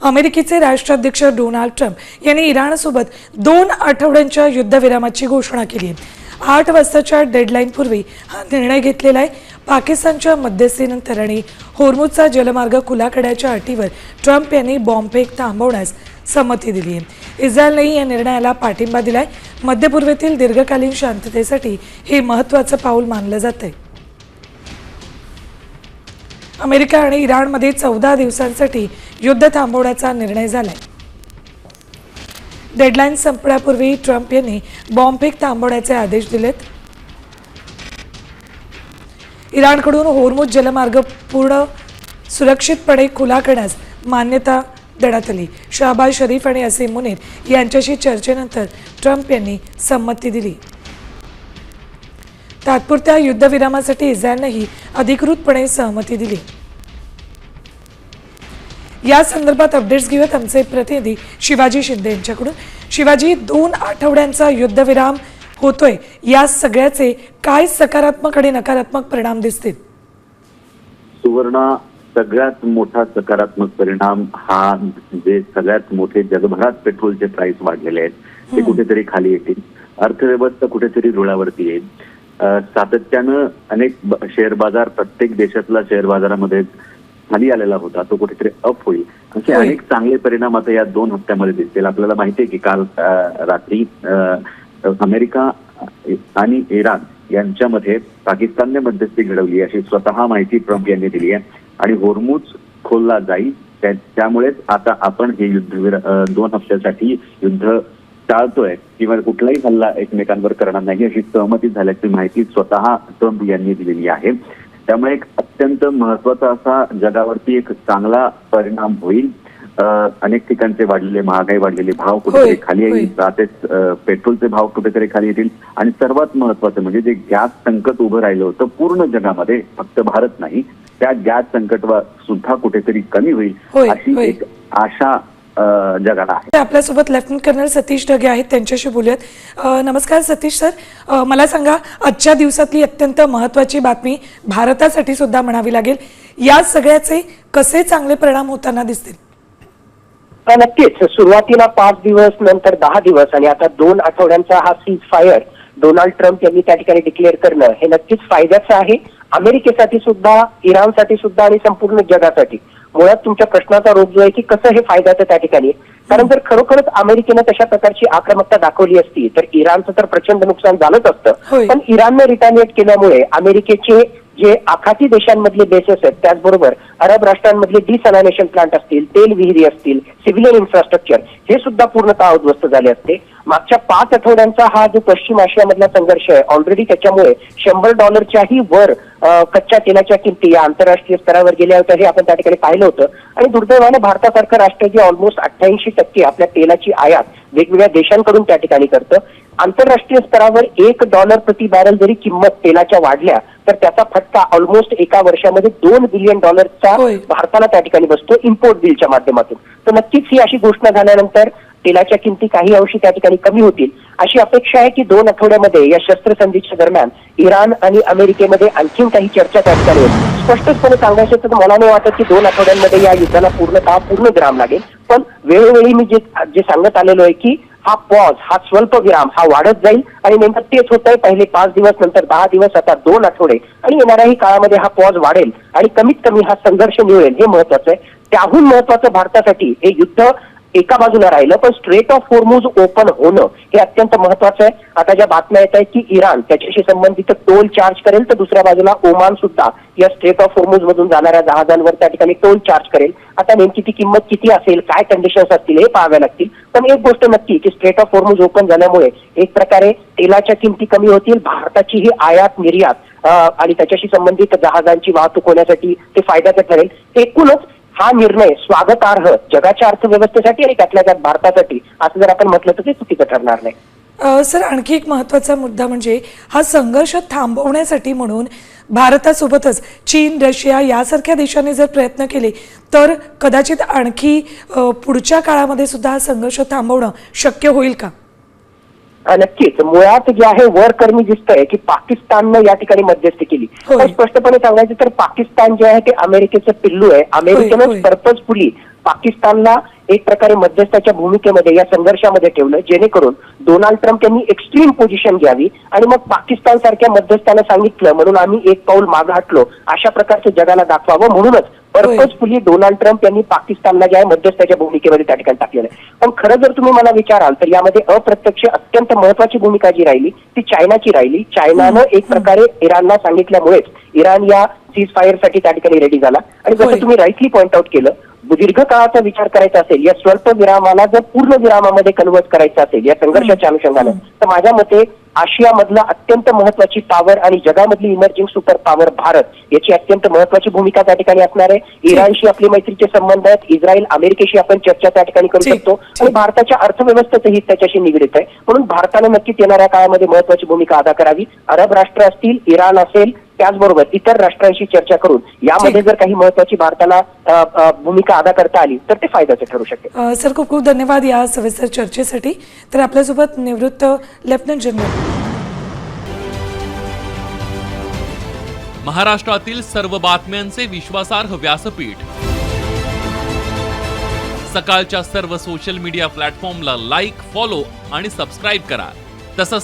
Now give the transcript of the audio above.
अमेरिकेचे राष्ट्राध्यक्ष Donald Trump यांनी इराणसोबत 2 आठवड्यांच्या युद्धविरामाची घोषणा केली आहे. 8 वाजताच्या डेडलाईनपूर्वी हा निर्णय घेतलेला आहे. पाकिस्तानच्या मध्यस्थीनंतर आणि होर्मुझचा जलमार्ग खुला करण्याच्या अटीवर ट्रम्प यांनी बॉम्बफेक थांबवण्यास संमती दिली आहे. इस्रायलनेही या निर्णयाला पाठिंबा दिलाय. मध्य पूर्वेतील दीर्घकालीन शांततेसाठी हे महत्त्वाचं पाऊल मानलं जातंय. अमेरिका आणि इराणमध्ये 14 दिवसांसाठी युद्ध थांबवण्याचा निर्णय झालाय. डेडलाईन संपण्यापूर्वी ट्रम्प यांनी बॉम्बफेक थांबवण्याचे आदेश दिलेत. इराणकडून होर्मुझ जलमार्ग पूर्ण सुरक्षितपणे खुला करण्यास मान्यता देण्यात आली. शहबाज शरीफ आणि असीम मुनीर यांच्याशी चर्चेनंतर ट्रम्प यांनी संमती दिली. तात्पुरत्या युद्धविरामासाठी इस्रायलनेही अधिकृतपणे सहमती दिली. या संदर्भात अपडेट्स घेऊयात आमचे प्रतिनिधी शिवाजी शिंदे यांच्याकडून. शिवाजी, 2 आठवड्यांचा युद्धविराम होतोय, या सगळ्याचे काय सकारात्मक आणि नकारात्मक परिणाम दिसतील? सुवर्णा, सगळ्यात मोठा सकारात्मक परिणाम हा जे सगळ्यात मोठे जगभरात पेट्रोलचे प्राइस वाढलेले आहेत ते कुठेतरी खाली येतील. अर्थव्यवस्था कुठेतरी रुळावरती येईल. सातत्यानं अनेक शेअर बाजार, प्रत्येक देशातला शेअर बाजारामध्ये खाली आलेला होता, तो कुठेतरी अप होईल. असे अनेक चांगले परिणाम आता या 2 हप्त्यामध्ये दिसतील. आपल्याला माहिती आहे की काल रात्री अमेरिका आणि इराण यांच्यामध्ये पाकिस्तानने मध्यस्थी घडवली अशी स्वतः माहिती ट्रम्प यांनी दिली आहे. आणि होर्मुझ खोलला जाईल, त्यामुळेच आता आपण हे युद्ध 2 हप्त्यासाठी युद्ध टाळतोय किंवा कुठलाही हल्ला एकमेकांवर करणार नाही अशी सहमती झाल्याची माहिती स्वतः ट्रम्प यांनी दिलेली आहे. त्यामुळे एक अत्यंत महत्वाचा असा जगावरती एक चांगला परिणाम होईल. अनेक ठिकाणचे वाढलेले महागाई, वाढलेले भाव कुठेतरी खाली येईल. तसेच पेट्रोलचे भाव कुठेतरी खाली येतील. आणि सर्वात महत्वाचं म्हणजे जे गॅस संकट उभं राहिलं होतं पूर्ण जगामध्ये, फक्त भारत नाही, त्या गॅस संकट सुद्धा कुठेतरी कमी होईल अशी एक आशा जगाला आहे. आपल्यासोबत लेफ्टनंट कर्नल सतीश ढगे आहेत, त्यांच्याशी बोलूयात. नमस्कार सतीश सर, मला सांगा, आजच्या दिवसातली अत्यंत महत्त्वाची बातमी भारतासाठी सुद्धा म्हणावी लागेल, या सगळ्याचे कसे चांगले परिणाम होताना दिसतील? नक्कीच. सुरुवातीला 5 दिवस, नंतर 10 दिवस आणि आता 2 आठवड्यांचा हा सीज फायर डोनाल्ड ट्रम्प यांनी त्या ठिकाणी डिक्लेअर करणं हे नक्कीच फायद्याचं आहे, अमेरिकेसाठी सुद्धा, इराणसाठी सुद्धा आणि संपूर्ण जगासाठी. मुळात तुमच्या प्रश्नाचा रोग जो आहे की कसं हे फायद्याचं त्या ठिकाणी, कारण जर खरोखरच अमेरिकेनं तशा प्रकारची आक्रमकता दाखवली असती तर इराणचं तर प्रचंड नुकसान झालंच असतं. पण इराणनं रिटॅलिएट केल्यामुळे अमेरिकेचे जे आखाती देशांमधले बेसेस आहेत, त्याचबरोबर अरब राष्ट्रांमधले डिसॅलिनेशन प्लांट असतील, तेल विहिरी असतील, सिव्हिलियन इन्फ्रास्ट्रक्चर हे सुद्धा पूर्णतः उद्ध्वस्त झाले असते. मागच्या 5 आठवड्यांचा हा जो पश्चिम आशियामधला संघर्ष आहे, ऑलरेडी त्याच्यामुळे $100च्याही वर कच्च्या तेलाच्या किमती या आंतरराष्ट्रीय स्तरावर गेल्या होत्या, हे आपण त्या ठिकाणी पाहिलं होतं. आणि दुर्दैवाने भारतासारखं राष्ट्र जे ऑलमोस्ट 88% आपल्या तेलाची आयात वेगवेगळ्या देशांकडून त्या ठिकाणी करतं, आंतरराष्ट्रीय स्तरावर $1 प्रति बॅरल जरी किंमत तेलाच्या वाढल्या तर त्याचा फटका ऑलमोस्ट एका वर्षामध्ये $2 बिलियन भारताला त्या ठिकाणी बसतो इम्पोर्ट बिलच्या माध्यमातून. तर नक्कीच ही अशी घोषणा झाल्यानंतर तेलाच्या किमती काही अंशी त्या ठिकाणी कमी होतील अशी अपेक्षा आहे की 2 आठवड्यामध्ये या शस्त्रसंधीच्या दरम्यान इराण आणि अमेरिकेमध्ये आणखीन काही चर्चा त्या ठिकाणी होईल. स्पष्टपणे सांगायचं तर मला नाही वाटत की 2 आठवड्यांमध्ये या युद्धाला पूर्ण विराम लागेल. पण वेळोवेळी मी जे सांगत आलेलो आहे की हा पॉज, हा स्वल्प विराम हा वाढत जाईल आणि नेमकं तेच होत आहे. पहिले 5 दिवस, नंतर 10 दिवस, आता 2 आठवडे आणि येणाऱ्याही काळामध्ये हा पॉज वाढेल आणि कमीत कमी हा संघर्ष निवळेल, हे महत्वाचं आहे. त्याहून महत्वाचं भारतासाठी हे युद्ध एका बाजूला राहिलं, पण स्ट्रेट ऑफ होर्मुझ ओपन होणं हे अत्यंत महत्वाचं आहे. आता ज्या बातम्या येत आहेत की इराण त्याच्याशी संबंधित टोल चार्ज करेल, तर दुसऱ्या बाजूला ओमान सुद्धा या स्ट्रेट ऑफ होर्मुझ मधून जाणाऱ्या जहाजांवर त्या ठिकाणी टोल चार्ज करेल. आता नेमकी ती किंमत किती असेल, काय कंडिशन्स असतील हे पाहाव्या लागतील. पण एक गोष्ट नक्की की स्ट्रेट ऑफ होर्मुझ ओपन झाल्यामुळे एक प्रकारे तेलाच्या किमती कमी होतील, भारताची ही आयात निर्यात आणि त्याच्याशी संबंधित जहाजांची वाहतूक होण्यासाठी ते फायद्याचं ठरेल. एकूणच हा निर्णय स्वागतार्ह जगाच्या अर्थव्यवस्थेसाठी आणि त्यातल्या त्यात भारतासाठी असं जर आपण म्हटलं तर ते चुकीचं ठरणार नाही. सर, आणखी एक महत्त्वाचा मुद्दा म्हणजे हा संघर्ष थांबवण्यासाठी म्हणून भारतासोबतच चीन, रशिया यासारख्या देशांनी जर प्रयत्न केले तर कदाचित आणखी पुढच्या काळामध्ये सुद्धा हा संघर्ष थांबवणं शक्य होईल का? नक्कीच. मुळात जे आहे वरकर्मी दिसतंय की पाकिस्ताननं या ठिकाणी मध्यस्थी केली. स्पष्टपणे सांगायचं तर पाकिस्तान जे आहे ते अमेरिकेचं पिल्लू आहे. अमेरिकेनं पर्पजफुली पाकिस्तानला एक प्रकारे मध्यस्थाच्या भूमिकेमध्ये या संघर्षामध्ये ठेवलं, जेणेकरून डोनाल्ड ट्रम्प यांनी एक्स्ट्रीम पोझिशन घ्यावी आणि मग पाकिस्तान सारख्या मध्यस्थानं सांगितलं म्हणून आम्ही एक पाऊल मागे हटलो अशा प्रकारचं जगाला दाखवावं, म्हणूनच पर्पजफुली डोनाल्ड ट्रम्प यांनी पाकिस्तानला ज्या मध्यस्थाच्या भूमिकेमध्ये त्या ठिकाणी टाकलेलं आहे. पण खरं जर तुम्ही मला विचाराल तर यामध्ये अप्रत्यक्ष अत्यंत महत्वाची भूमिका जी राहिली ती चायनाची राहिली. चायनानं एक प्रकारे इराणला सांगितल्यामुळेच इराण या सीज फायरसाठी त्या ठिकाणी रेडी झाला. आणि जसं तुम्ही राईटली पॉइंट आउट केलं, दीर्घ काळाचा विचार करायचा असेल, या स्वल्प विरामाला जर पूर्ण विरामामध्ये कन्वर्ट करायचं असेल या संघर्षाच्या अनुषंगानं, तर माझ्या मते आशियामधला अत्यंत महत्वाची पॉवर आणि जगामधली इमर्जिंग सुपर पॉवर भारत याची अत्यंत महत्वाची भूमिका त्या ठिकाणी असणार आहे. इराणशी आपले मैत्रीचे संबंध आहेत, इस्रायल अमेरिकेशी आपण चर्चा त्या ठिकाणी करू शकतो आणि भारताच्या अर्थव्यवस्थेचंही त्याच्याशी निगडीत आहे. म्हणून भारतानं नक्कीच येणाऱ्या काळामध्ये महत्वाची भूमिका अदा करावी. अरब राष्ट्र असतील, इराण असेल, त्याचबरोबर इतर राष्ट्रांशी चर्चा करून यामध्ये जर काही महत्वाची भारताला भूमिका अदा करता आली तर ते फायद्याचं ठरू शकेल. सर, खूप खूप धन्यवाद या सविस्तर चर्चेसाठी. तर आपल्यासोबत निवृत्त लेफ्टनंट जनरल महाराष्ट्रातील सर्व बातम्यांचे विश्वासार्ह व्यासपीठ, सकाळच्या सर्व सोशल मीडिया प्लॅटफॉर्मला लाईक, फॉलो आणि सबस्क्राईब करा. तसंच